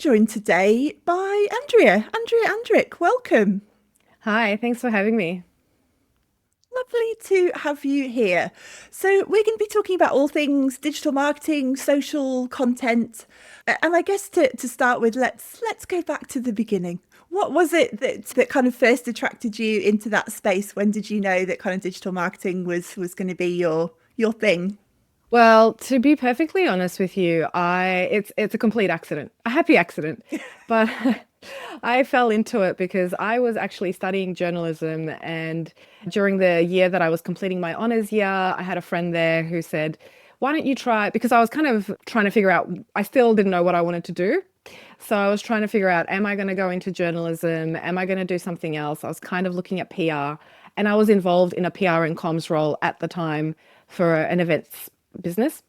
joined today by Andrea Andric. Welcome. Hi, thanks for having me. Lovely to have you here. So we're going to be talking about all things digital marketing, social content, and I guess to start with, let's go back to the beginning. What was it that kind of first attracted you into that space? When did you know that kind of digital marketing was going to be your thing? Well, to be perfectly honest with you, it's a complete accident, a happy accident, but I fell into it because I was actually studying journalism, and during the year that I was completing my honors year, I had a friend there who said, "Why don't you try?" Because I was kind of trying to figure out, I still didn't know what I wanted to do. So I was trying to figure out, am I going to go into journalism? Am I going to do something else? I was kind of looking at PR, and I was involved in a PR and comms role at the time for an events business.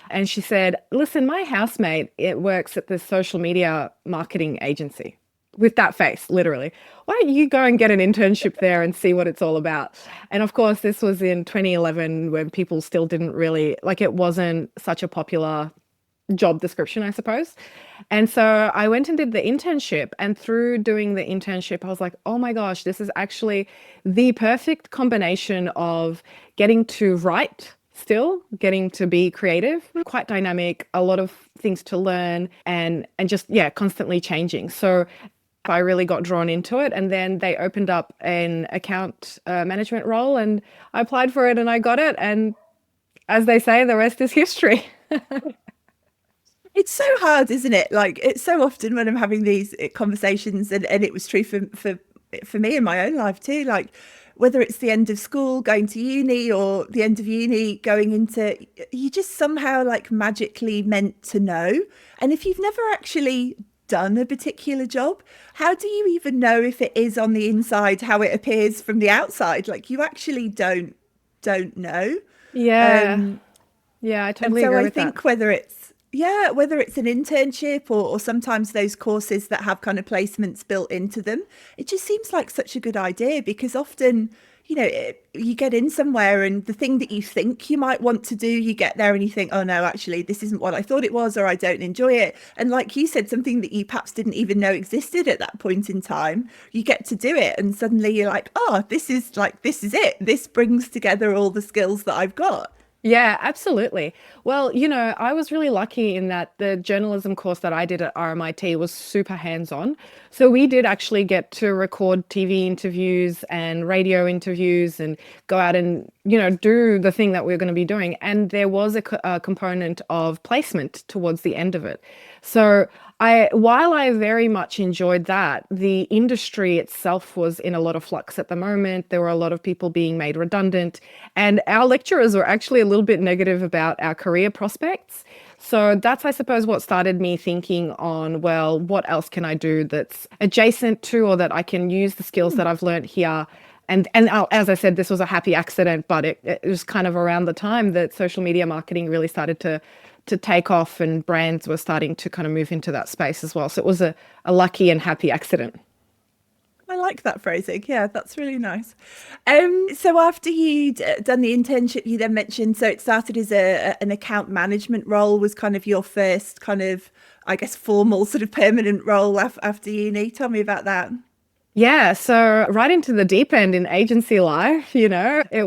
And she said, "Listen, my housemate, it works at the social media marketing agency." With that face, literally. "Why don't you go and get an internship there and see what it's all about?" And of course, this was in 2011 when people still didn't really, like, it wasn't such a popular job description, I suppose. And so I went and did the internship. And through doing the internship, I was like, oh my gosh, this is actually the perfect combination of getting to write still, getting to be creative, quite dynamic, a lot of things to learn and just yeah, constantly changing. So I really got drawn into it. And then they opened up an account management role and I applied for it and I got it. And as they say, the rest is history. It's so hard, isn't it? Like it's so often when I'm having these conversations, and it was true for me in my own life too. Like whether it's the end of school, going to uni, or the end of uni, going into, you just somehow like magically meant to know. And if you've never actually done a particular job, how do you even know if it is on the inside how it appears from the outside? Like you actually don't know. Yeah. Um, Yeah, I and totally so agree I with that. think whether it's an internship or sometimes those courses that have kind of placements built into them, it just seems like such a good idea because often, you get in somewhere and the thing that you think you might want to do, you get there and you think, oh no, actually, this isn't what I thought it was, or I don't enjoy it. And like you said, something that you perhaps didn't even know existed at that point in time, you get to do it. And suddenly you're like, oh, this is it. This brings together all the skills that I've got. Yeah, absolutely. Well, I was really lucky in that the journalism course that I did at RMIT was super hands-on. So we did actually get to record TV interviews and radio interviews and go out and, do the thing that we are going to be doing. And there was a component of placement towards the end of it. So while I very much enjoyed that, the industry itself was in a lot of flux at the moment. There were a lot of people being made redundant, and our lecturers were actually a little bit negative about our career prospects. So that's, I suppose, what started me thinking on, well, what else can I do that's adjacent to, or that I can use the skills that I've learned here. And as I said, this was a happy accident, but it was kind of around the time that social media marketing really started to take off and brands were starting to kind of move into that space as well. So it was a lucky and happy accident. I like that phrasing. Yeah, that's really nice. So after you'd done the internship, you then mentioned, so it started as an account management role was kind of your first kind of, I guess, formal sort of permanent role after uni. Tell me about that. Yeah, so right into the deep end in agency life, it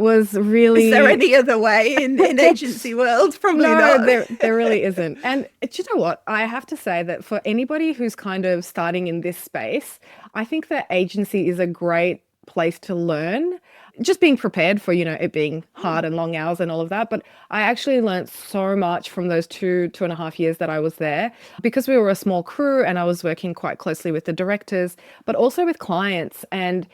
was Is there really any other way in agency world? Probably no, not. there really isn't. And do you know what? I have to say that for anybody who's kind of starting in this space, I think that agency is a great place to learn. Just being prepared for, it being hard and long hours and all of that. But I actually learned so much from those 2.5 years that I was there because we were a small crew and I was working quite closely with the directors, but also with clients. And,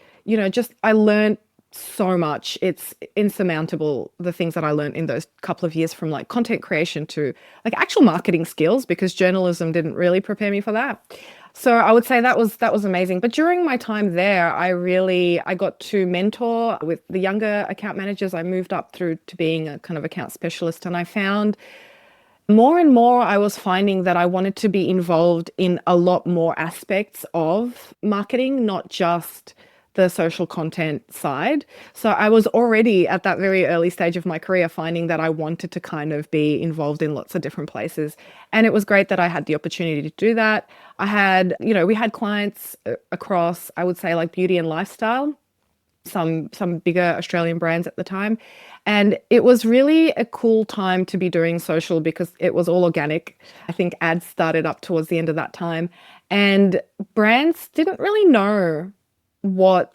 just I learned so much. It's insurmountable, the things that I learned in those couple of years, from like content creation to like actual marketing skills, because journalism didn't really prepare me for that. So I would say that was amazing. But during my time there, I got to mentor with the younger account managers. I moved up through to being a kind of account specialist, and I found more and more I was finding that I wanted to be involved in a lot more aspects of marketing, not just the social content side. So I was already at that very early stage of my career finding that I wanted to kind of be involved in lots of different places. And it was great that I had the opportunity to do that. I had, we had clients across, I would say, like beauty and lifestyle, some bigger Australian brands at the time. And it was really a cool time to be doing social because it was all organic. I think ads started up towards the end of that time. And brands didn't really know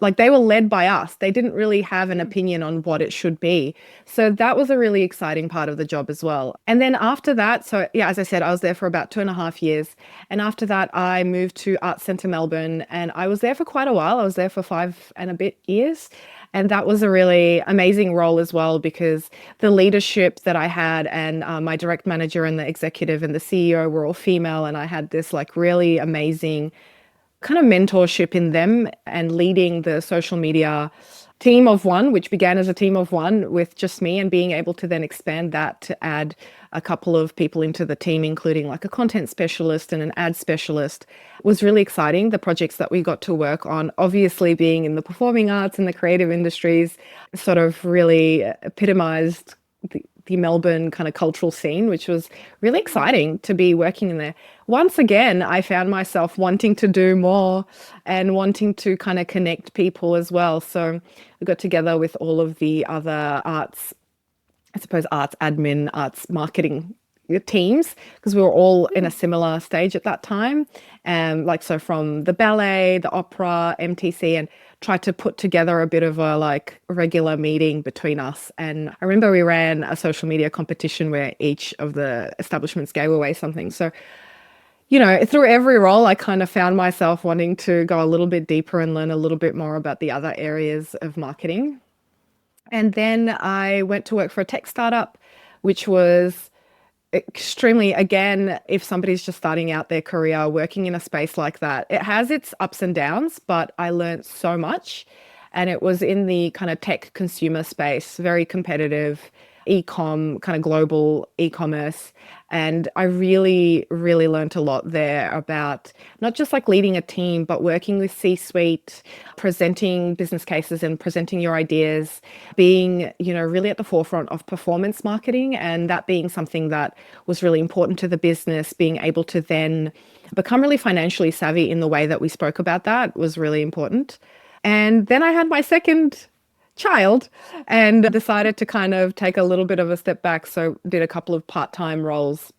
like they were led by us. They didn't really have an opinion on what it should be. So that was a really exciting part of the job as well. And then after that, so yeah, as I said, I was there for about 2.5 years. And after that, I moved to Arts Centre Melbourne and I was there for quite a while. I was there for 5 and a bit years. And that was a really amazing role as well because the leadership that I had and my direct manager and the executive and the CEO were all female. And I had this like really amazing kind of mentorship in them and leading the social media team of one, which began as a team of one with just me, and being able to then expand that to add a couple of people into the team, including like a content specialist and an ad specialist, was really exciting. The projects that we got to work on, obviously being in the performing arts and the creative industries, sort of really epitomized the Melbourne kind of cultural scene, which was really exciting to be working in there. Once again, I found myself wanting to do more and wanting to kind of connect people as well. So we got together with all of the other arts, I suppose arts admin, arts marketing teams, because we were all in a similar stage at that time. Like, so from the ballet, the opera, MTC, and tried to put together a bit of a like regular meeting between us. And I remember we ran a social media competition where each of the establishments gave away something. So, through every role, I kind of found myself wanting to go a little bit deeper and learn a little bit more about the other areas of marketing. And then I went to work for a tech startup, which was extremely, again, if somebody's just starting out their career working in a space like that, it has its ups and downs, but I learned so much. And it was in the kind of tech consumer space, very competitive, e-com, kind of global e-commerce. And I really, really learned a lot there about not just like leading a team, but working with C-suite, presenting business cases and presenting your ideas, being, really at the forefront of performance marketing, and that being something that was really important to the business. Being able to then become really financially savvy in the way that we spoke about that was really important. And then I had my second child and decided to kind of take a little bit of a step back. So did a couple of part-time roles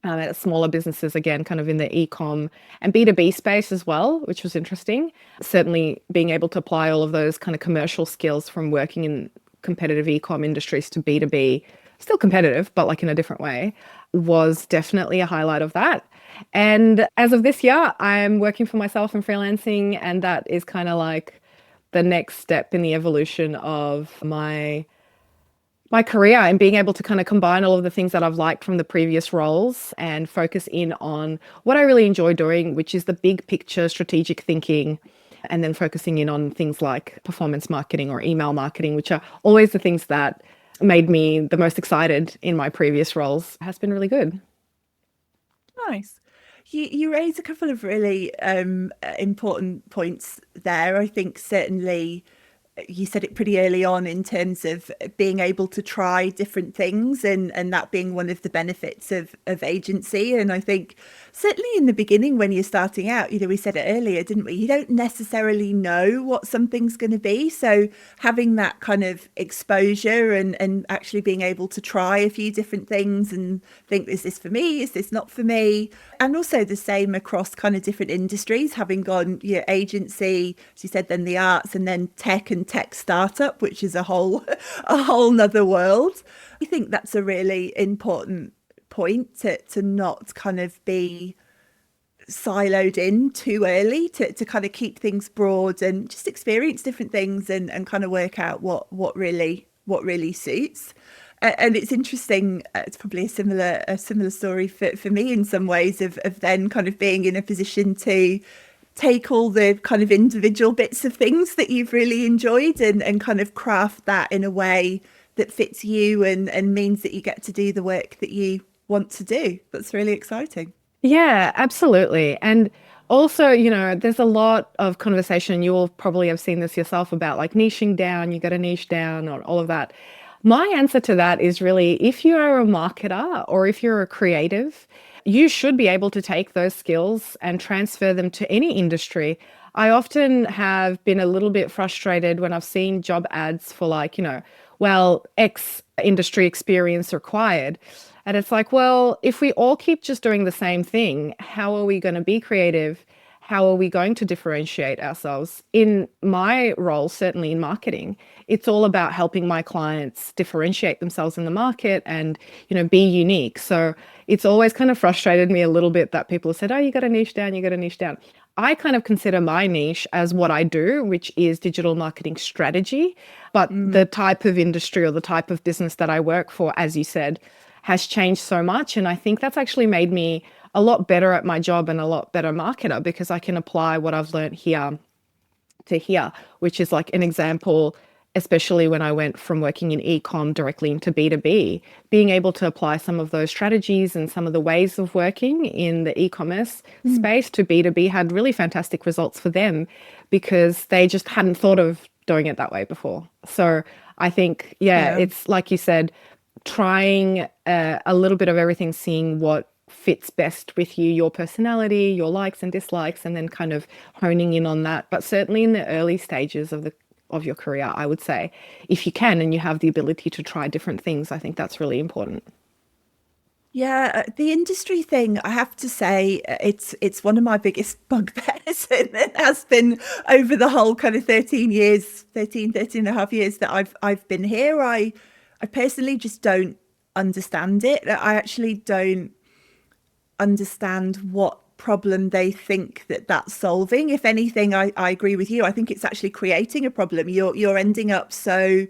at smaller businesses, again, kind of in the e-com and B2B space as well, which was interesting. Certainly being able to apply all of those kind of commercial skills from working in competitive e-com industries to B2B, still competitive, but like in a different way, was definitely a highlight of that. And as of this year, I'm working for myself and freelancing, and that is kind of like the next step in the evolution of my career, and being able to kind of combine all of the things that I've liked from the previous roles and focus in on what I really enjoy doing, which is the big picture strategic thinking, and then focusing in on things like performance marketing or email marketing, which are always the things that made me the most excited in my previous roles. It has been really good. Nice. You raise a couple of really important points there. I think certainly you said it pretty early on in terms of being able to try different things, and that being one of the benefits of agency. And I think certainly in the beginning when you're starting out, we said it earlier, didn't we? You don't necessarily know what something's going to be. So having that kind of exposure and actually being able to try a few different things and think, is this for me? Is this not for me? And also the same across kind of different industries, having gone your agency, as you said, then the arts, and then tech and tech startup, which is a whole nother world. I think that's a really important point to not kind of be siloed in too early, to kind of keep things broad and just experience different things and kind of work out what really suits. And it's interesting, it's probably a similar story for me in some ways of then kind of being in a position to take all the kind of individual bits of things that you've really enjoyed and kind of craft that in a way that fits you and means that you get to do the work that you want to do. That's really exciting. Yeah, absolutely. And Also, there's a lot of conversation. You will probably have seen this yourself about like niching down, you got to niche down, or all of that. My answer to that is really if you are a marketer or if you're a creative, you should be able to take those skills and transfer them to any industry. I often have been a little bit frustrated when I've seen job ads for like, well, X industry experience required. And it's like, well, if we all keep just doing the same thing, how are we going to be creative? How are we going to differentiate ourselves? In my role, certainly in marketing, it's all about helping my clients differentiate themselves in the market and, be unique. So it's always kind of frustrated me a little bit that people have said, oh, you got to niche down, you got to niche down. I kind of consider my niche as what I do, which is digital marketing strategy. But the type of industry or the type of business that I work for, as you said, has changed so much. And I think that's actually made me a lot better at my job and a lot better marketer because I can apply what I've learned here to here, which is like an example, especially when I went from working in e-com directly into B2B, being able to apply some of those strategies and some of the ways of working in the e-commerce space to B2B had really fantastic results for them because they just hadn't thought of doing it that way before. So I think, yeah, it's like you said, trying a little bit of everything, seeing what fits best with you, your personality, your likes and dislikes, and then kind of honing in on that. But certainly in the early stages of your career, I would say, if you can and you have the ability to try different things, I think that's really important. Yeah, the industry thing, I have to say, it's one of my biggest bugbears, and it has been over the whole kind of 13 and a half years that I've been here. I personally just don't understand it. I actually don't understand what problem they think that that's solving. If anything, I agree with you. I think it's actually creating a problem. You're ending up so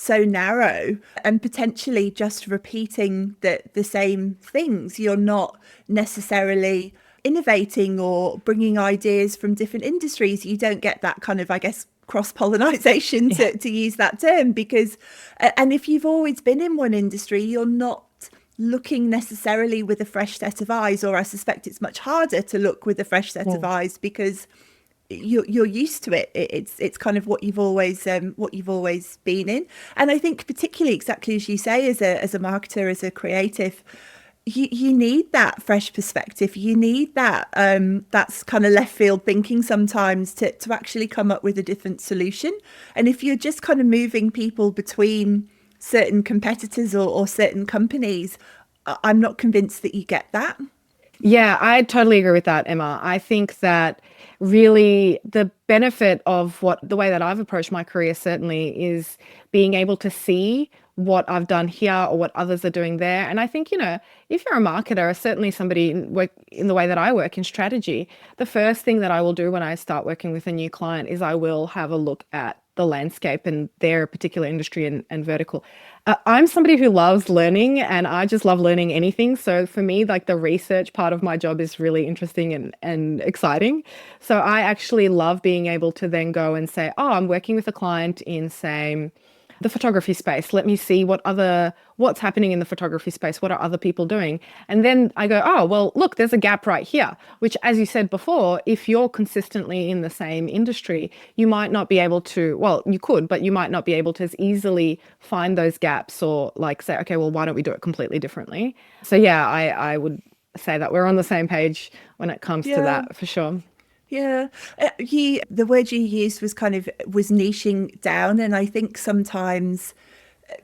narrow and potentially just repeating the same things. You're not necessarily innovating or bringing ideas from different industries. You don't get that kind of, I guess, cross-pollination to use that term because and if you've always been in one industry, you're not looking necessarily with a fresh set of eyes, or I suspect it's much harder to look with a fresh set of eyes because you're used to it. It's kind of what you've always been in. And I think particularly exactly as you say, as a marketer, as a creative, you need that fresh perspective. You need that that's kind of left field thinking sometimes to actually come up with a different solution. And if you're just kind of moving people between certain competitors or certain companies, I'm not convinced that you get that. Yeah, I totally agree with that, Emma. I think that really the benefit of the way that I've approached my career certainly is being able to see what I've done here or what others are doing there. And I think, if you're a marketer, or certainly somebody in the way that I work in strategy, the first thing that I will do when I start working with a new client is I will have a look at the landscape and their particular industry and vertical. I'm somebody who loves learning and I just love learning anything. So for me, like the research part of my job is really interesting and exciting. So I actually love being able to then go and say, oh, I'm working with a client in, say, the photography space. Let me see what's happening in the photography space. What are other people doing? And then I go, oh, well, look, there's a gap right here, which, as you said before, if you're consistently in the same industry, you might not be able to, well, you could, but you might not be able to as easily find those gaps or like say, okay, well, why don't we do it completely differently? So yeah, I would say that we're on the same page when it comes to that for sure. Yeah, the word you used was niching down, and I think sometimes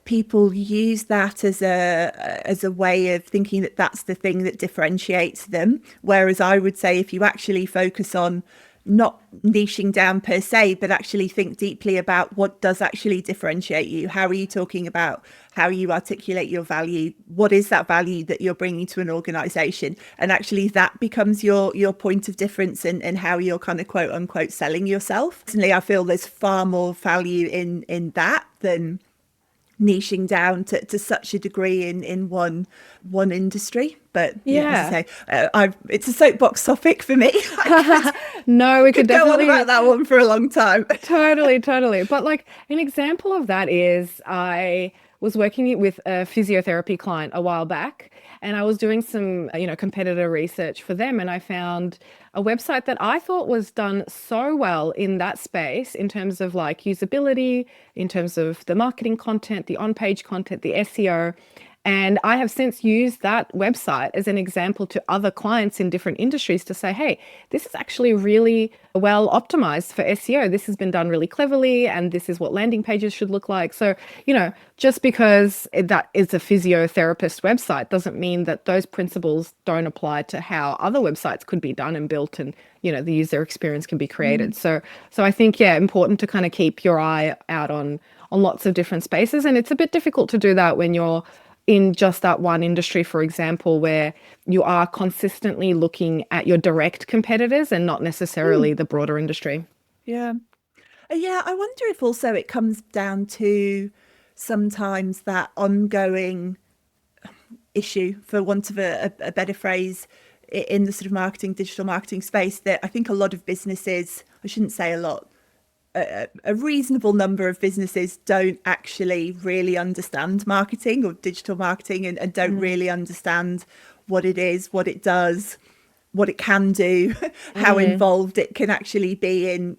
people use that as a way of thinking that that's the thing that differentiates them. Whereas I would say if you actually focus on not niching down per se, but actually think deeply about what does actually differentiate you. How are you talking about how you articulate your value? What is that value that you're bringing to an organization? And actually that becomes your point of difference and how you're kind of quote unquote selling yourself. Personally, I feel there's far more value in that than niching down to such a degree in one industry. But as I say, it's a soapbox topic for me. No, we could definitely go on about that one for a long time. Totally. But like an example of that is I was working with a physiotherapy client a while back, and I was doing some, competitor research for them, and I found a website that I thought was done so well in that space in terms of like usability, in terms of the marketing content, the on-page content, the SEO. And I have since used that website as an example to other clients in different industries to say, hey, this is actually really well optimized for SEO. This has been done really cleverly, and this is what landing pages should look like. So, just because that is a physiotherapist website doesn't mean that those principles don't apply to how other websites could be done and built, and, the user experience can be created. So I think, yeah, important to kind of keep your eye out on lots of different spaces. And it's a bit difficult to do that when you're in just that one industry, for example, where you are consistently looking at your direct competitors and not necessarily the broader industry. Yeah. Yeah, I wonder if also it comes down to sometimes that ongoing issue, for want of a better phrase, in the sort of digital marketing space, that I think a lot of businesses, I shouldn't say a lot, a reasonable number of businesses don't actually really understand marketing or digital marketing, and don't really understand what it is, what it does, what it can do, how involved it can actually be in,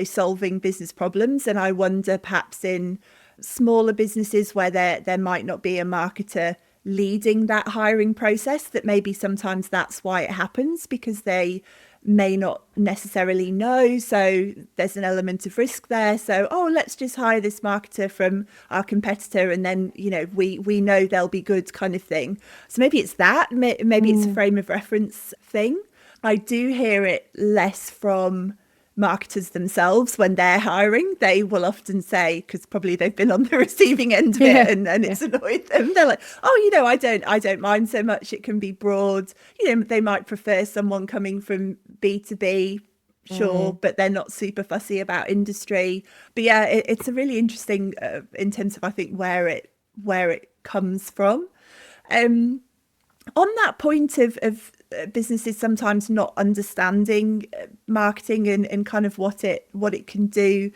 solving business problems. And I wonder, perhaps in smaller businesses where there might not be a marketer leading that hiring process, that maybe sometimes that's why it happens, because they may not necessarily know. So there's an element of risk there. So, let's just hire this marketer from our competitor, and then, we know they'll be good, kind of thing. So maybe it's that, maybe it's a frame of reference thing. I do hear it less from marketers themselves when they're hiring. They will often say, because probably they've been on the receiving end of it, and it's annoyed them. They're like, I don't mind so much. It can be broad. They might prefer someone coming from B2B, sure, but they're not super fussy about industry. But yeah, it's a really interesting in terms of, I think, where it comes from. On that point of businesses sometimes not understanding marketing and kind of what it can do,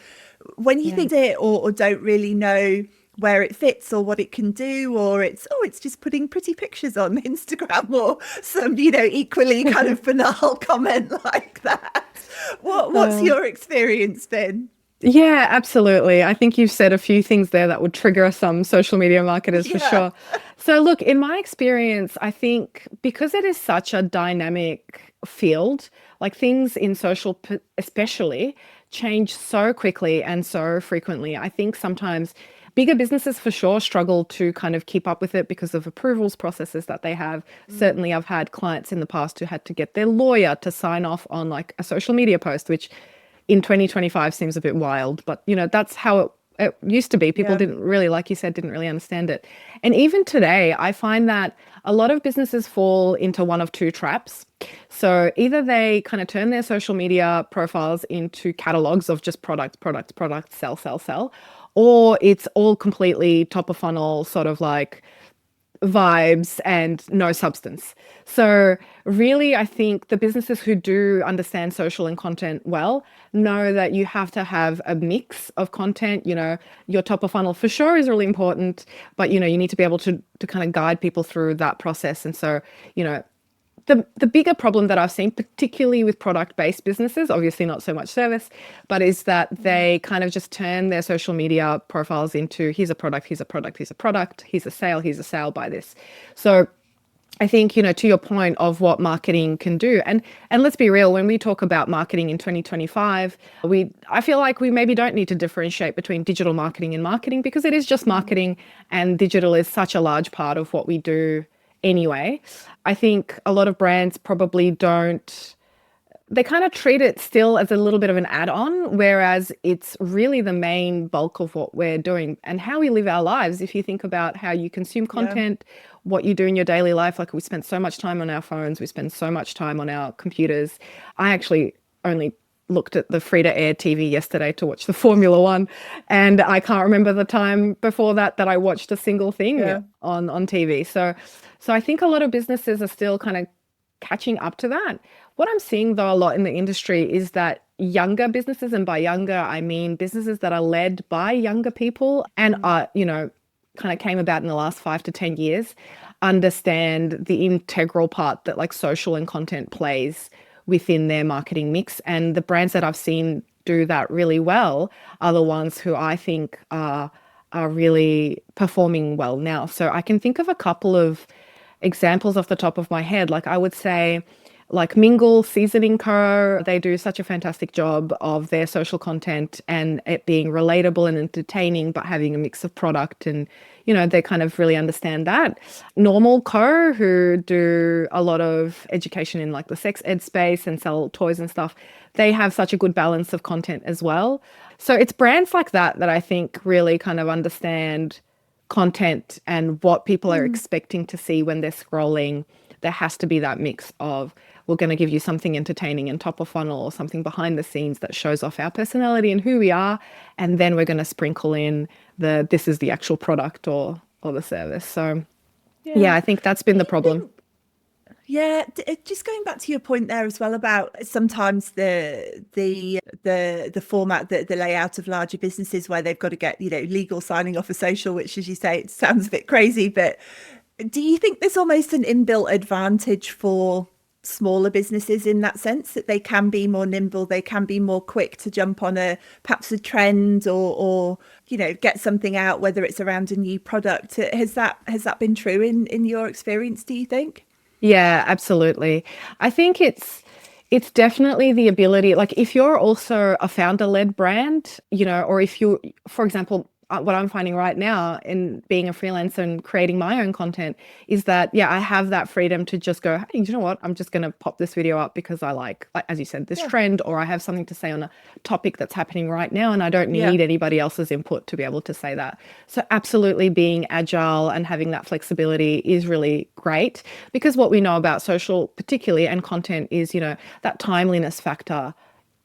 when you think it or don't really know where it fits or what it can do, or it's just putting pretty pictures on Instagram, or some equally kind of banal comment like that. What's your experience been? Yeah, absolutely. I think you've said a few things there that would trigger some social media marketers for sure. So look, in my experience, I think because it is such a dynamic field, like things in social especially change so quickly and so frequently. I think sometimes bigger businesses for sure struggle to kind of keep up with it because of approvals processes that they have. Certainly, I've had clients in the past who had to get their lawyer to sign off on like a social media post, which in 2025 seems a bit wild, but that's how it used to be. People didn't really, like you said, didn't really understand it. And even today, I find that a lot of businesses fall into one of two traps. So either they kind of turn their social media profiles into catalogs of just product, sell, or it's all completely top of funnel, sort of like vibes and no substance. So really, I think the businesses who do understand social and content well know that you have to have a mix of content. Your top of funnel for sure is really important, but you need to be able to kind of guide people through that process. And so, the bigger problem that I've seen, particularly with product-based businesses, obviously not so much service, but is that they kind of just turn their social media profiles into, here's a product, here's a sale, buy this. So I think, to your point of what marketing can do, and let's be real, when we talk about marketing in 2025, I feel like we maybe don't need to differentiate between digital marketing and marketing, because it is just marketing, and digital is such a large part of what we do anyway. I think a lot of brands probably don't, they kind of treat it still as a little bit of an add-on, whereas it's really the main bulk of what we're doing and how we live our lives. If you think about how you consume content, what you do in your daily life, like we spend so much time on our phones, we spend so much time on our computers. I actually only looked at the free-to-air TV yesterday to watch the Formula One, and I can't remember the time before that I watched a single thing on TV. So I think a lot of businesses are still kind of catching up to that. What I'm seeing though a lot in the industry is that younger businesses, and by younger I mean businesses that are led by younger people and are, kind of came about in the last 5 to 10 years, understand the integral part that like social and content plays within their marketing mix. And the brands that I've seen do that really well are the ones who I think are really performing well now. So I can think of a couple of examples off the top of my head. Like I would say, like Mingle Seasoning Co. They do such a fantastic job of their social content and it being relatable and entertaining, but having a mix of product and, they kind of really understand that. Normal Co. who do a lot of education in like the sex ed space and sell toys and stuff. They have such a good balance of content as well. So it's brands like that that I think really kind of understand content and what people are expecting to see when they're scrolling. There has to be that mix of we're going to give you something entertaining and top of funnel or something behind the scenes that shows off our personality and who we are. And then we're going to sprinkle in this is the actual product or the service. So yeah, I think that's been the problem. Yeah, just going back to your point there as well about sometimes the format, the layout of larger businesses where they've got to get, legal signing off of social, which, as you say, it sounds a bit crazy, but do you think there's almost an inbuilt advantage for smaller businesses in that sense, that they can be more nimble, they can be more quick to jump on perhaps a trend or get something out, whether it's around a new product? Has that been true in your experience, do you think? Yeah, absolutely. I think it's definitely the ability, like if you're also a founder-led brand, or if you, for example, what I'm finding right now in being a freelancer and creating my own content is that, yeah, I have that freedom to just go, hey, you know what? I'm just going to pop this video up because I like, as you said, this trend, or I have something to say on a topic that's happening right now, and I don't need anybody else's input to be able to say that. So absolutely being agile and having that flexibility is really great, because what we know about social particularly and content is, that timeliness factor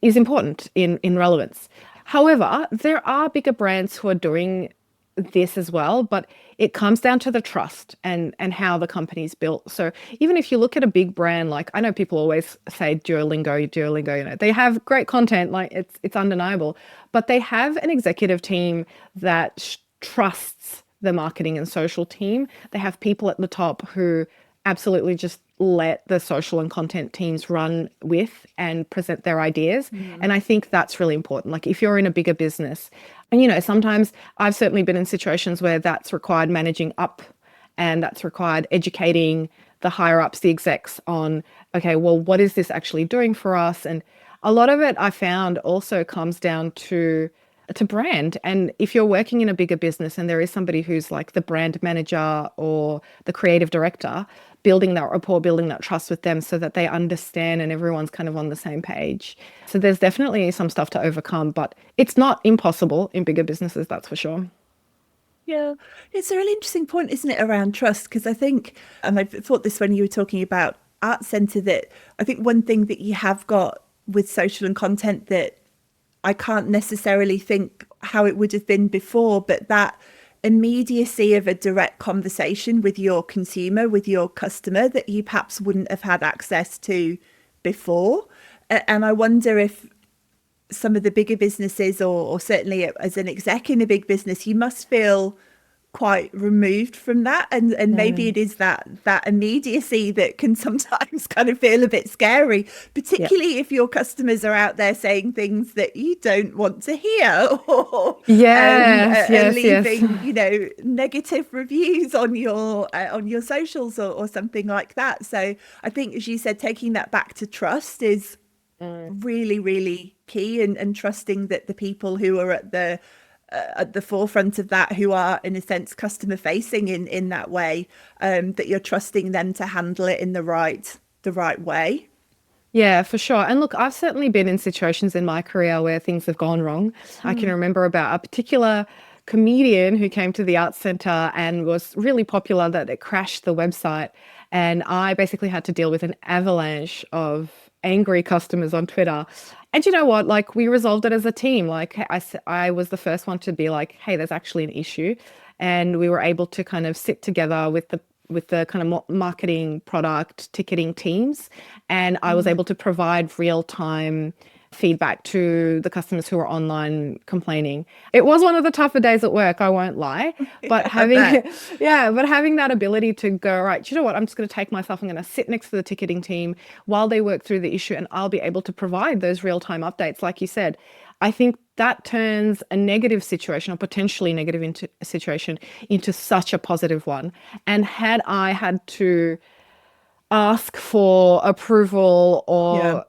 is important in relevance. However, there are bigger brands who are doing this as well, but it comes down to the trust and how the company's built. So even if you look at a big brand, like I know people always say Duolingo, they have great content, like it's undeniable, but they have an executive team that trusts the marketing and social team. They have people at the top who absolutely just let the social and content teams run with and present their ideas. And I think that's really important. Like if you're in a bigger business, and sometimes I've certainly been in situations where that's required managing up and that's required educating the higher ups, the execs on, okay, well, what is this actually doing for us? And a lot of it I found also comes down to brand. And if you're working in a bigger business and there is somebody who's like the brand manager or the creative director, building that rapport, building that trust with them so that they understand and everyone's kind of on the same page. So there's definitely some stuff to overcome, but it's not impossible in bigger businesses, that's for sure. Yeah, it's a really interesting point, isn't it, around trust? Because I think, and I thought this when you were talking about Art Centre, that I think one thing that you have got with social and content that I can't necessarily think how it would have been before, but that immediacy of a direct conversation with your consumer, with your customer, that you perhaps wouldn't have had access to before. And I wonder if some of the bigger businesses, or certainly as an exec in a big business, you must feel quite removed from that, and maybe it is that immediacy that can sometimes kind of feel a bit scary, particularly if your customers are out there saying things that you don't want to hear, or leaving negative reviews on your socials or something like that. So I think, as you said, taking that back to trust is really, really key, and trusting that the people who are at the forefront of that, who are in a sense customer facing in that way, that you're trusting them to handle it in the right way. Yeah, for sure. And look, I've certainly been in situations in my career where things have gone wrong. I can remember about a particular comedian who came to the Arts Centre and was really popular, that it crashed the website. And I basically had to deal with an avalanche of angry customers on Twitter. And you know what? Like, we resolved it as a team. Like, I was the first one to be like, hey, there's actually an issue. And we were able to kind of sit together with the kind of marketing, product, ticketing teams. And I was able to provide real-time feedback to the customers who were online complaining. It was one of the tougher days at work, I won't lie, but I bet. having that ability to go, right, you know what, I'm just going to take myself, I'm going to sit next to the ticketing team while they work through the issue, and I'll be able to provide those real-time updates, like you said. I think that turns a negative situation, or potentially negative situation, into such a positive one. And had I had to ask for approval,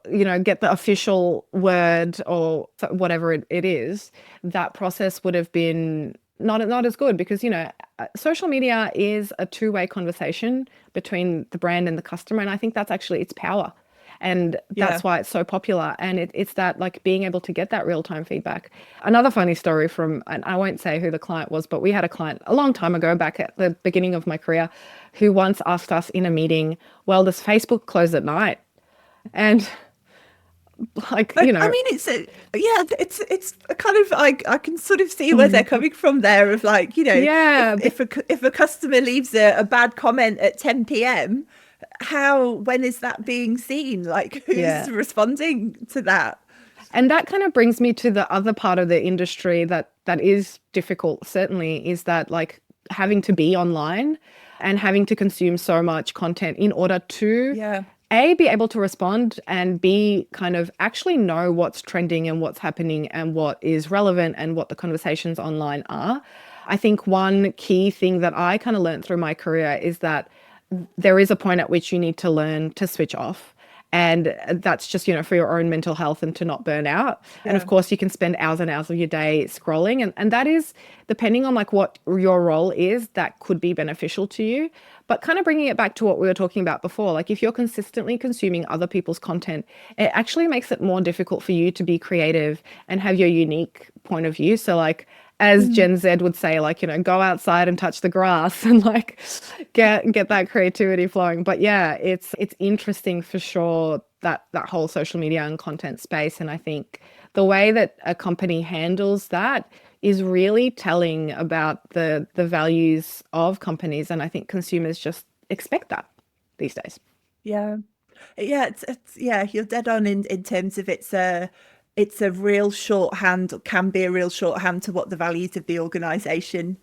Yeah. or get the official word, or whatever it is, that process would have been not as good, because social media is a two-way conversation between the brand and the customer, and I think that's actually its power. And Yeah. that's why it's so popular. And it's that, like, being able to get that real-time feedback. Another funny story from, and I won't say who the client was, but we had a client a long time ago, back at the beginning of my career, who once asked us in a meeting, well, does Facebook close at night? And like, I mean, it's a kind of, I can sort of see where they're coming from there, of like, yeah, if a customer leaves a bad comment at 10 p.m., when is that being seen? Like, yeah. who's responding to that? And that kind of brings me to the other part of the industry that is difficult, certainly, is that, like, having to be online and having to consume so much content in order to Yeah. A, be able to respond, and B, kind of actually know what's trending and what's happening and what is relevant and what the conversations online are. I think one key thing that I kind of learned through my career is that there is a point at which you need to learn to switch off. And that's just, for your own mental health and to not burn out. And Yeah. of course, you can spend hours and hours of your day scrolling. And that is, depending on like what your role is, that could be beneficial to you. But kind of bringing it back to what we were talking about before, like if you're consistently consuming other people's content, it actually makes it more difficult for you to be creative and have your unique point of view. So like, as Gen Z would say, like, go outside and touch the grass and like get that creativity flowing. But yeah, it's interesting for sure, that whole social media and content space. And I think the way that a company handles that is really telling about the values of companies. And I think consumers just expect that these days. Yeah. Yeah, yeah, you're dead on in terms of it's a real shorthand, can be a real shorthand to what the values of the organization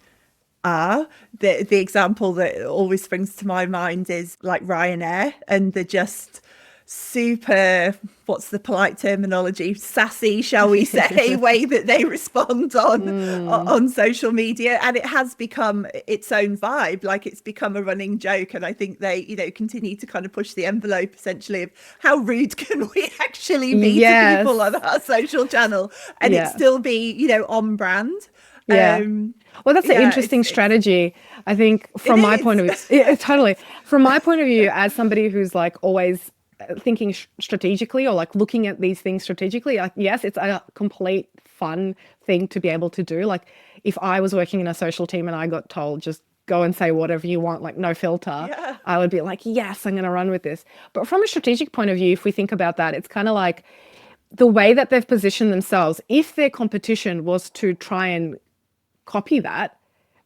are. The example that always springs to my mind is like Ryanair, and the just super, what's the polite terminology, sassy, shall we say, way that they respond on social media. And it has become its own vibe, like it's become a running joke. And I think they continue to kind of push the envelope, essentially, of how rude can we actually be to Yes. people on our social channel, and it Yeah. still be on brand. Yeah. Well, that's an Yeah, interesting strategy. I think it from my point of is. view, yeah, totally. From my point of view, as somebody who's like always thinking strategically, or like looking at these things strategically, like, yes, it's a complete fun thing to be able to do. Like if I was working in a social team and I got told just go and say whatever you want, like no filter, Yeah. I would be like, yes, I'm going to run with this. But from a strategic point of view, if we think about that, it's kind of like the way that they've positioned themselves. If their competition was to try and copy that,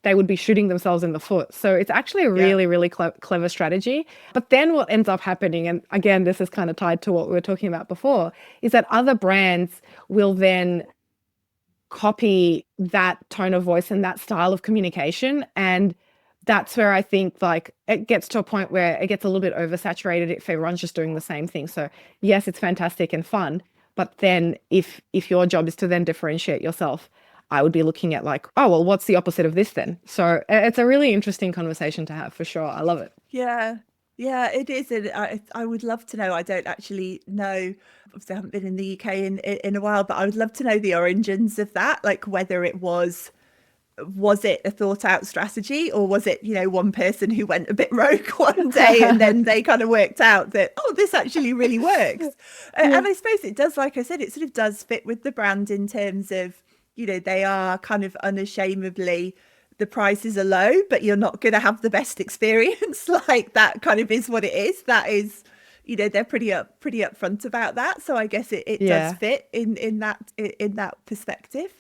they would be shooting themselves in the foot. So it's actually a Yeah. really, really clever strategy. But then what ends up happening, and again, this is kind of tied to what we were talking about before, is that other brands will then copy that tone of voice and that style of communication. And that's where I think like it gets to a point where it gets a little bit oversaturated if everyone's just doing the same thing. So yes, it's fantastic and fun. But then if your job is to then differentiate yourself, I would be looking at like, oh, well, what's the opposite of this then? So it's a really interesting conversation to have for sure. I love it. Yeah, yeah, it is. And I would love to know. I don't actually know. Obviously, I haven't been in the UK in a while, but I would love to know the origins of that. Like whether it was it a thought out strategy, or was it, one person who went a bit rogue one day and then they kind of worked out that, oh, this actually really works. Yeah. And I suppose it does, like I said, it sort of does fit with the brand in terms of, they are kind of unashamedly, the prices are low, but you're not going to have the best experience. Like that kind of is what it is. That is, they're pretty upfront about that. So I guess it does Yeah. fit in that perspective.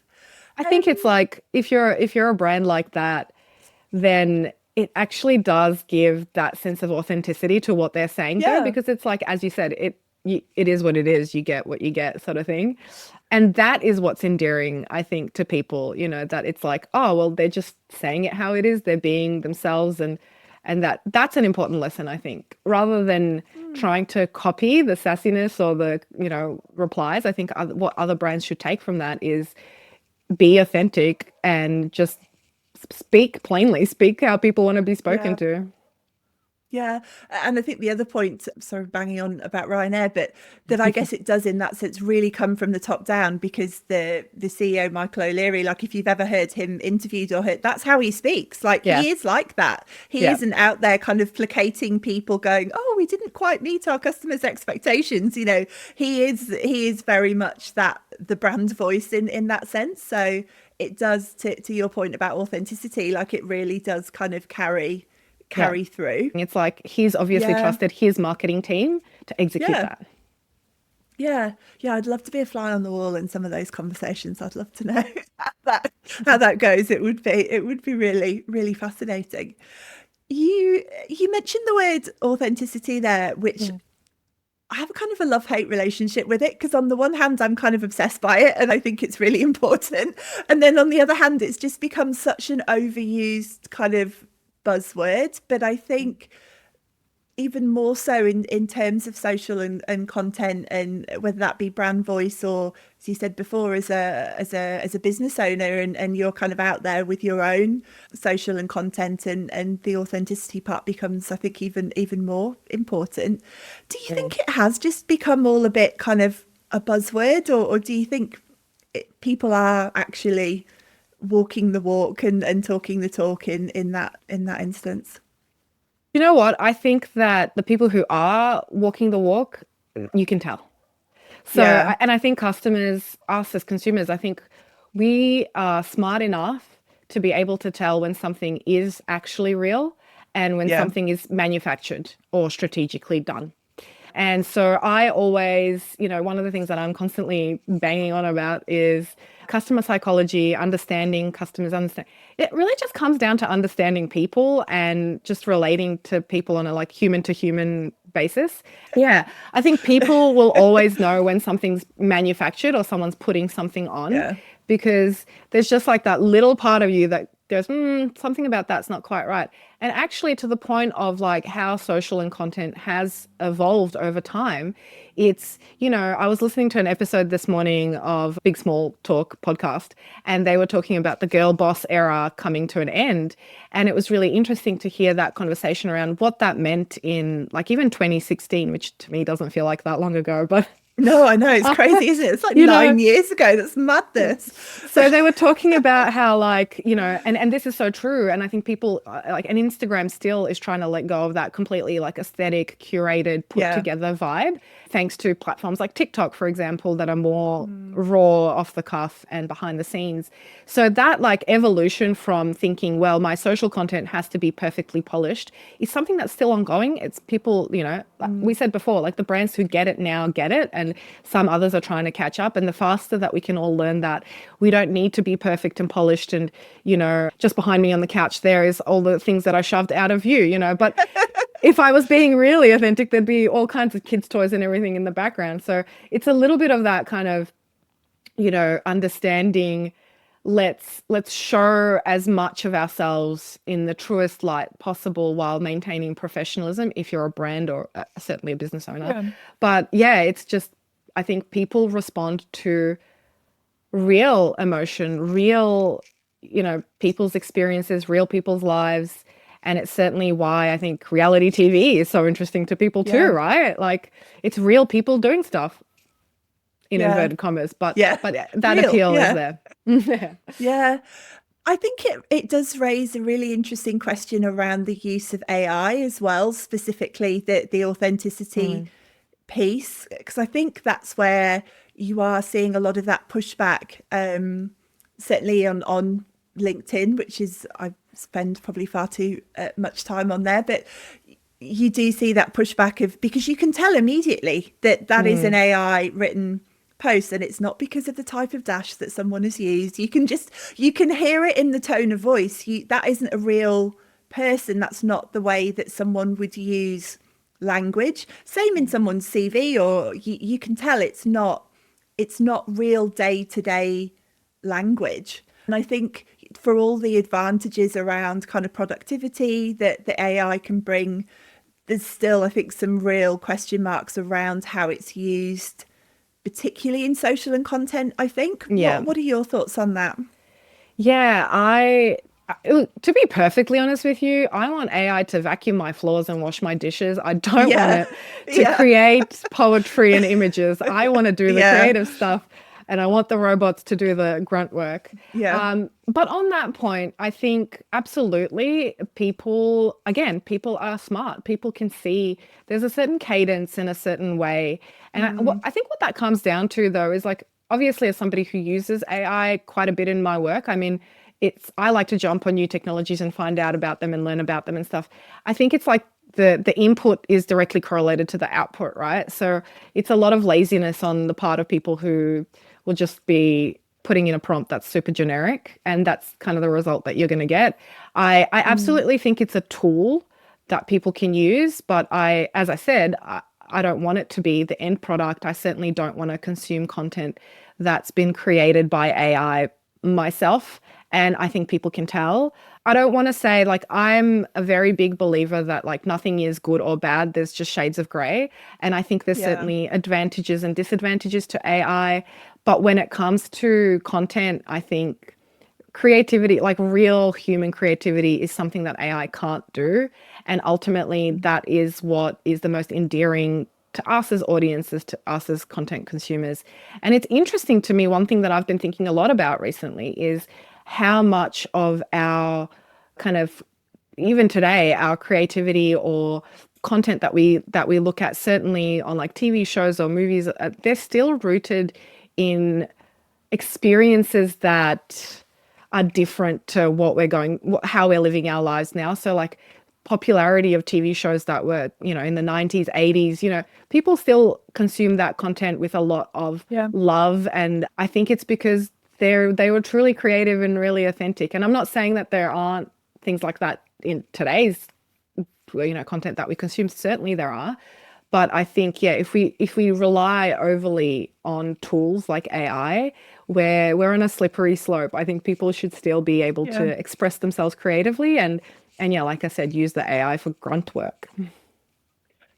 I think it's like if you're a brand like that, then it actually does give that sense of authenticity to what they're saying, though, Yeah, because it's like, as you said, it is what it is. You get what you get, sort of thing. And that is what's endearing, I think, to people, that it's like, oh, well, they're just saying it how it is. They're being themselves. And that's an important lesson, I think, rather than trying to copy the sassiness or the, replies. I think what other brands should take from that is be authentic and just speak plainly, speak how people want to be spoken Yeah. to. Yeah. And I think the other point, sorry, banging on about Ryanair, but that I guess it does in that sense really come from the top down, because the CEO, Michael O'Leary, like if you've ever heard him interviewed or heard, that's how he speaks. Like Yeah. he is like that. He Yeah. isn't out there kind of placating people going, oh, we didn't quite meet our customers' expectations. He is very much that, the brand voice in that sense. So it does, to your point about authenticity, like it really does kind of carry Yeah. through. It's like he's obviously Yeah. trusted his marketing team to execute Yeah. that. Yeah. Yeah. I'd love to be a fly on the wall in some of those conversations. I'd love to know how that goes. It would be really, really fascinating. You mentioned the word authenticity there, which I have a kind of a love-hate relationship with it, because on the one hand, I'm kind of obsessed by it and I think it's really important. And then on the other hand, it's just become such an overused kind of buzzword. But I think even more so in terms of social and content, and whether that be brand voice or, as you said before, as a business owner, and you're kind of out there with your own social and content, and the authenticity part becomes, I think, even more important. Do you think it has just become all a bit kind of a buzzword, or do you think people are actually walking the walk and talking the talk in that instance? You know what? I think that the people who are walking the walk, you can tell. So, Yeah. and I think customers, us as consumers, I think we are smart enough to be able to tell when something is actually real and when Yeah. something is manufactured or strategically done. And so I always, one of the things that I'm constantly banging on about is customer psychology, understanding customers, understand. It really just comes down to understanding people and just relating to people on a like human to human basis. Yeah, I think people will always know when something's manufactured or someone's putting something on, Yeah. because there's just like that little part of you that goes, something about that's not quite right. And actually, to the point of like how social and content has evolved over time, it's, I was listening to an episode this morning of Big Small Talk podcast, and they were talking about the girl boss era coming to an end. And it was really interesting to hear that conversation around what that meant in like even 2016, which to me doesn't feel like that long ago, but No, I know. It's crazy, isn't it? It's like you know, 9 years ago. That's madness. so they were talking about how like, and this is so true. And I think people like, and Instagram still is trying to let go of that completely like aesthetic, curated, put Yeah. together vibe, thanks to platforms like TikTok, for example, that are more raw, off the cuff and behind the scenes. So that like evolution from thinking, well, my social content has to be perfectly polished is something that's still ongoing. It's people, like we said before, like the brands who get it now get it, and some others are trying to catch up. And the faster that we can all learn that we don't need to be perfect and polished, and, just behind me on the couch there is all the things that I shoved out of you, but if I was being really authentic, there'd be all kinds of kids' toys and everything in the background. So it's a little bit of that kind of, understanding. Let's show as much of ourselves in the truest light possible while maintaining professionalism if you're a brand or certainly a business owner. Yeah. But yeah, it's just, I think people respond to real emotion, real, people's experiences, real people's lives. And it's certainly why I think reality TV is so interesting to people too, Yeah. right? Like it's real people doing stuff in Yeah. inverted commas, but Yeah. that Real. appeal is Yeah. there. Yeah. Yeah. I think it does raise a really interesting question around the use of AI as well, specifically the authenticity piece, because I think that's where you are seeing a lot of that pushback, certainly on LinkedIn, which is, I spend probably far too much time on there, but you do see that pushback of, because you can tell immediately that is an AI written post, and it's not because of the type of dash that someone has used. You can hear it in the tone of voice. That isn't a real person. That's not the way that someone would use language. Same in someone's CV, or you can tell it's not real day-to-day language. And I think for all the advantages around kind of productivity that the AI can bring, there's still, I think, some real question marks around how it's used, particularly in social and content, I think. Yeah. What are your thoughts on that? Yeah, to be perfectly honest with you, I want AI to vacuum my floors and wash my dishes. I don't want Yeah. it to Yeah. create poetry and images. I want to do the Yeah. creative stuff, and I want the robots to do the grunt work. Yeah. But on that point, I think absolutely people are smart. People can see there's a certain cadence in a certain way. And I think what that comes down to, though, is like, obviously, as somebody who uses AI quite a bit in my work, I mean, I like to jump on new technologies and find out about them and learn about them and stuff. I think it's like the input is directly correlated to the output, right? So it's a lot of laziness on the part of people who will just be putting in a prompt that's super generic, and that's kind of the result that you're going to get. I absolutely think it's a tool that people can use, but as I said, I don't want it to be the end product. I certainly don't want to consume content that's been created by AI myself. And I think people can tell. I don't want to say, like, I'm a very big believer that like nothing is good or bad. There's just shades of gray. And I think there's Yeah. certainly advantages and disadvantages to AI. But when it comes to content, I think creativity, like real human creativity, is something that AI can't do. And ultimately, that is what is the most endearing to us as audiences, to us as content consumers. And it's interesting to me, one thing that I've been thinking a lot about recently is how much of our kind of, even today, our creativity or content that we look at, certainly on like TV shows or movies, they're still rooted in experiences that are different to how we're living our lives now. So like popularity of TV shows that were, in the 90s, 80s, people still consume that content with a lot of Yeah. love. And I think it's because they were truly creative and really authentic. And I'm not saying that there aren't things like that in today's, content that we consume. Certainly there are. But I think, yeah, if we rely overly on tools like AI, we're on a slippery slope. I think people should still be able to Yeah. express themselves creatively and yeah, like I said, use the AI for grunt work.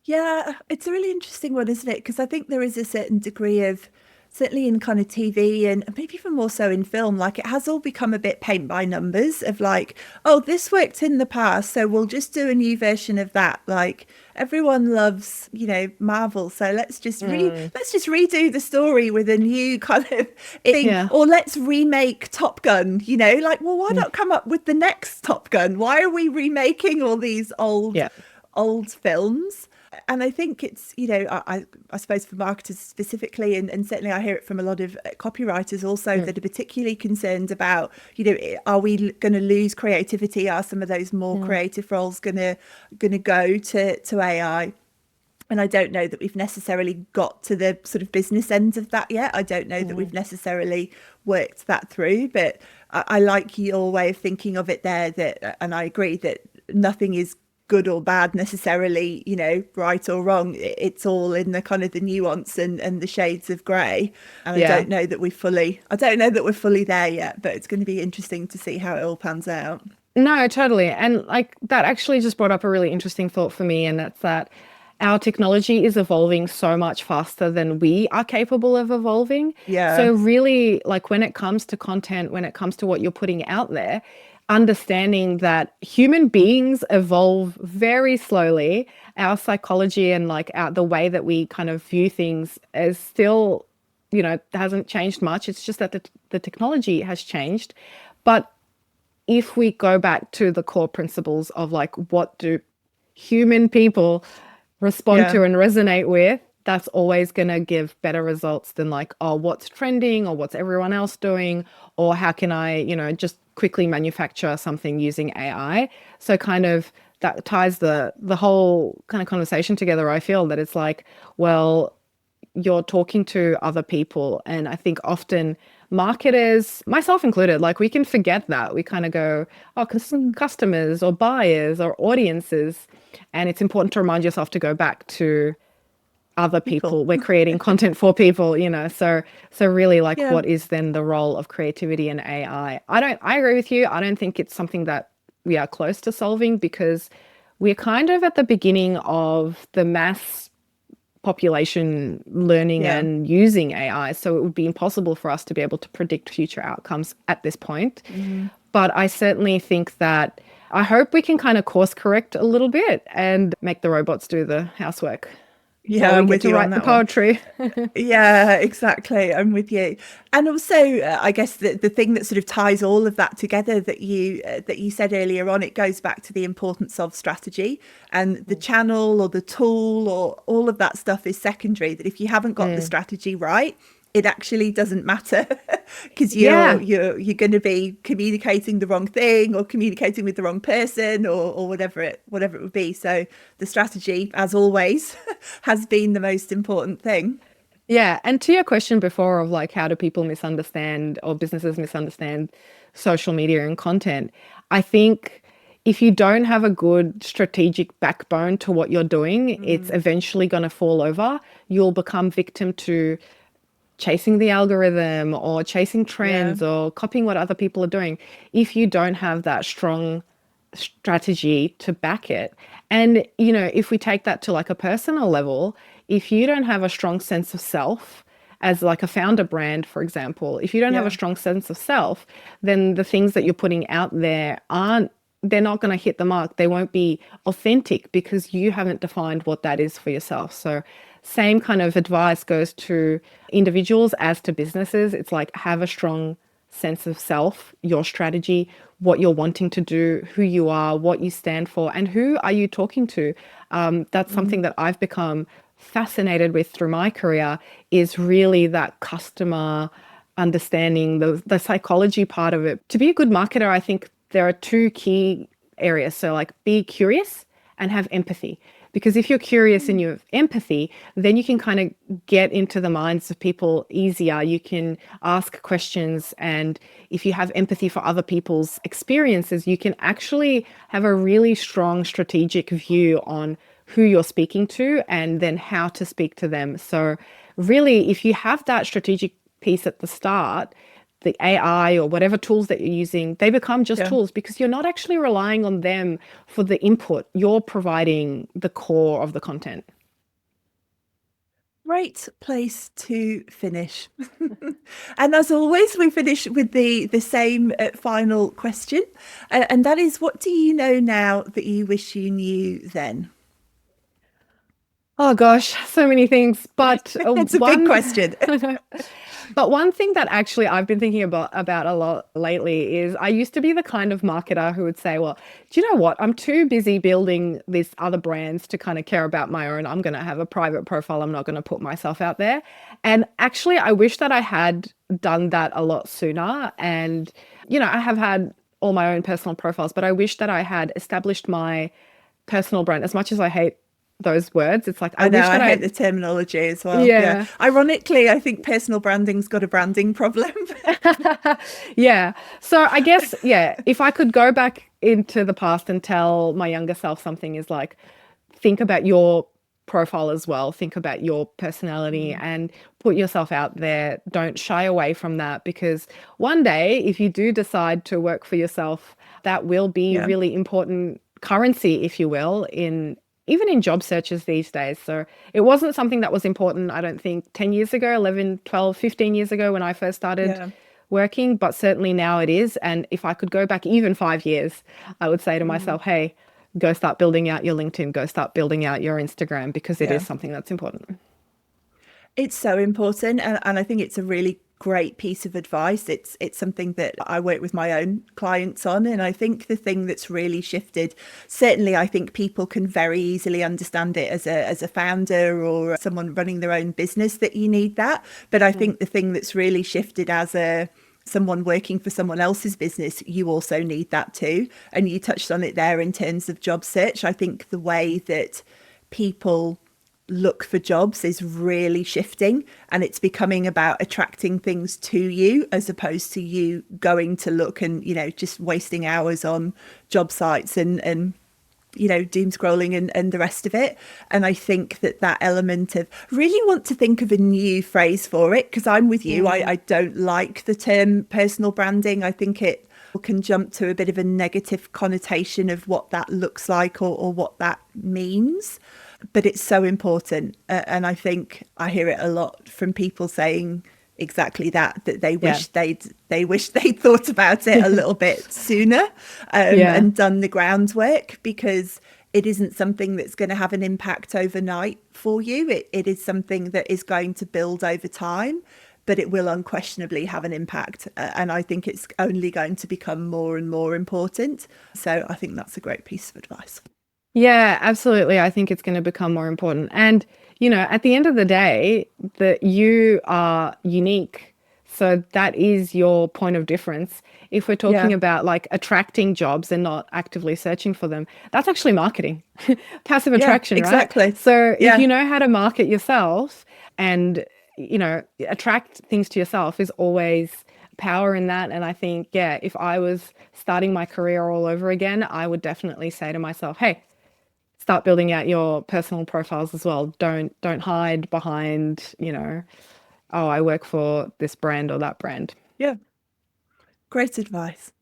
Yeah, it's a really interesting one, isn't it? Because I think there is a certain degree of, certainly in kind of TV and maybe even more so in film, like it has all become a bit paint by numbers of like, oh, this worked in the past, so we'll just do a new version of that. Like everyone loves, Marvel, so let's just redo the story with a new kind of thing, Yeah. or let's remake Top Gun, like, well, why not come up with the next Top Gun? Why are we remaking all these Yeah. old films? And I think it's, I suppose for marketers specifically, and certainly I hear it from a lot of copywriters also that are particularly concerned about, are we going to lose creativity? Are some of those more creative roles going to go to AI? And I don't know that we've necessarily got to the sort of business end of that yet. I don't know that we've necessarily worked that through, but I like your way of thinking of it there, and I agree that nothing is good or bad necessarily, right or wrong. It's all in the kind of the nuance and the shades of grey. And I Yeah. don't know that we're fully there yet, but it's going to be interesting to see how it all pans out. No, totally. And like that actually just brought up a really interesting thought for me, and that's that our technology is evolving so much faster than we are capable of evolving. Yeah. So really, like when it comes to content, when it comes to what you're putting out there, understanding that human beings evolve very slowly, our psychology and like the way that we kind of view things is still, hasn't changed much. It's just that the technology has changed. But if we go back to the core principles of like what do human people respond Yeah. to and resonate with, that's always going to give better results than like, oh, what's trending or what's everyone else doing, or how can I, just quickly manufacture something using AI. So kind of that ties the whole kind of conversation together. I feel that it's like, well, you're talking to other people, and I think often marketers, myself included, like we can forget that. We kind of go, oh, customers or buyers or audiences. And it's important to remind yourself to go back to other People. people. We're creating content for people, so really, like, Yeah. what is then the role of creativity and AI? I agree with you. I don't think it's something that we are close to solving, because we're kind of at the beginning of the mass population learning Yeah. and using AI. So it would be impossible for us to be able to predict future outcomes at this point. Mhm. But I certainly think that I hope we can kind of course correct a little bit and make the robots do the housework while Yeah, we I'm get with to you on write the that one. poetry. Yeah, exactly. I'm with you. And also, I guess the thing that sort of ties all of that together that you said earlier on, it goes back to the importance of strategy, and the channel or the tool or all of that stuff is secondary. That if you haven't got the Mm. strategy right, it actually doesn't matter because Yeah. you're going to be communicating the wrong thing or communicating with the wrong person or whatever it would be. So the strategy, as always, has been the most important thing. Yeah. And to your question before of like, how do people misunderstand or businesses misunderstand social media and content? I think if you don't have a good strategic backbone to what you're doing, it's Mm, eventually going to fall over. You'll become victim to chasing the algorithm or chasing yeah, trends or copying what other people are doing if you don't have that strong strategy to back it. And, if we take that to like a personal level, if you don't have a strong sense of self, as like a founder brand, for example, if you don't have a yeah. strong sense of self, then the things that you're putting out there they're not going to hit the mark. They won't be authentic because you haven't defined what that is for yourself. So, same kind of advice goes to individuals as to businesses. It's like, have a strong sense of self, your strategy, what you're wanting to do, who you are, what you stand for, and who are you talking to. That's something Mm, that I've become fascinated with through my career, is really that customer understanding, the psychology part of it. To be a good marketer, I think there are two key areas. So, like, be curious and have empathy. Because if you're curious and mm, you have empathy, then you can kind of get into the minds of people easier. You can ask questions. And if you have empathy for other people's experiences, you can actually have a really strong strategic view on who you're speaking to and then how to speak to them. So, really, if you have that strategic piece at the start, the AI or whatever tools that you're using, they become just yeah. tools because you're not actually relying on them for the input. You're providing the core of the content. Great place to finish. And as always, we finish with the same final question, and that is, what do you know now that you wish you knew then? Oh gosh, so many things. But It's a big question. but one thing that actually I've been thinking about a lot lately is I used to be the kind of marketer who would say, well, do you know what? I'm too busy building these other brands to kind of care about my own. I'm going to have a private profile. I'm not going to put myself out there. And actually, I wish that I had done that a lot sooner. And, I have had all my own personal profiles, but I wish that I had established my personal brand. As much as I hate those words, it's like I I know, wish I that hate I, the terminology as well. Yeah. yeah. Ironically, I think personal branding's got a branding problem. Yeah. So I guess, yeah, if I could go back into the past and tell my younger self something, is like, think about your profile as well. Think about your personality Mm, and put yourself out there. Don't shy away from that, because one day, if you do decide to work for yourself, that will be yeah. really important currency, if you will, in even in job searches these days. So it wasn't something that was important, I don't think, 10 years ago, 11, 12, 15 years ago when I first started Yeah. working, but certainly now it is. And if I could go back even 5 years, I would say to Mm, myself, hey, go start building out your LinkedIn, go start building out your Instagram, because it is yeah. something that's important. It's so important, and I think it's a really great piece of advice. It's something that I work with my own clients on, and I think the thing that's really shifted, certainly I think people can very easily understand it as a founder or someone running their own business, that you need that. But I Mm. think the thing that's really shifted as a someone working for someone else's business, you also need that too. And you touched on it there in terms of job search. I think the way that people look for jobs is really shifting, and it's becoming about attracting things to you as opposed to you going to look and, just wasting hours on job sites and doom scrolling and the rest of it. And I think that element of really want to think of a new phrase for it, because I'm with you. I don't like the term personal branding. I think it can jump to a bit of a negative connotation of what that looks like or what that means. But it's so important. And I think I hear it a lot from people saying exactly that they wish they'd thought about it a little bit sooner and done the groundwork, because it isn't something that's going to have an impact overnight for you. It is something that is going to build over time, but it will unquestionably have an impact. And I think it's only going to become more and more important. So I think that's a great piece of advice. Yeah, absolutely. I think it's going to become more important. And, at the end of the day, that you are unique. So that is your point of difference. If we're talking about like attracting jobs and not actively searching for them, that's actually marketing, passive attraction, exactly. Right? So if you know how to market yourself and, attract things to yourself is always power in that. And I think, if I was starting my career all over again, I would definitely say to myself, hey, start building out your personal profiles as well. Don't hide behind, oh, I work for this brand or that brand. Yeah. Great advice.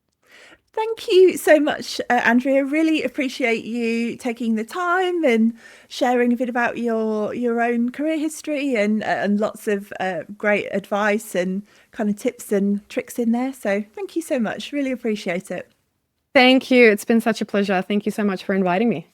Thank you so much, Andrea. Really appreciate you taking the time and sharing a bit about your own career history and lots of great advice and kind of tips and tricks in there. So thank you so much. Really appreciate it. Thank you. It's been such a pleasure. Thank you so much for inviting me.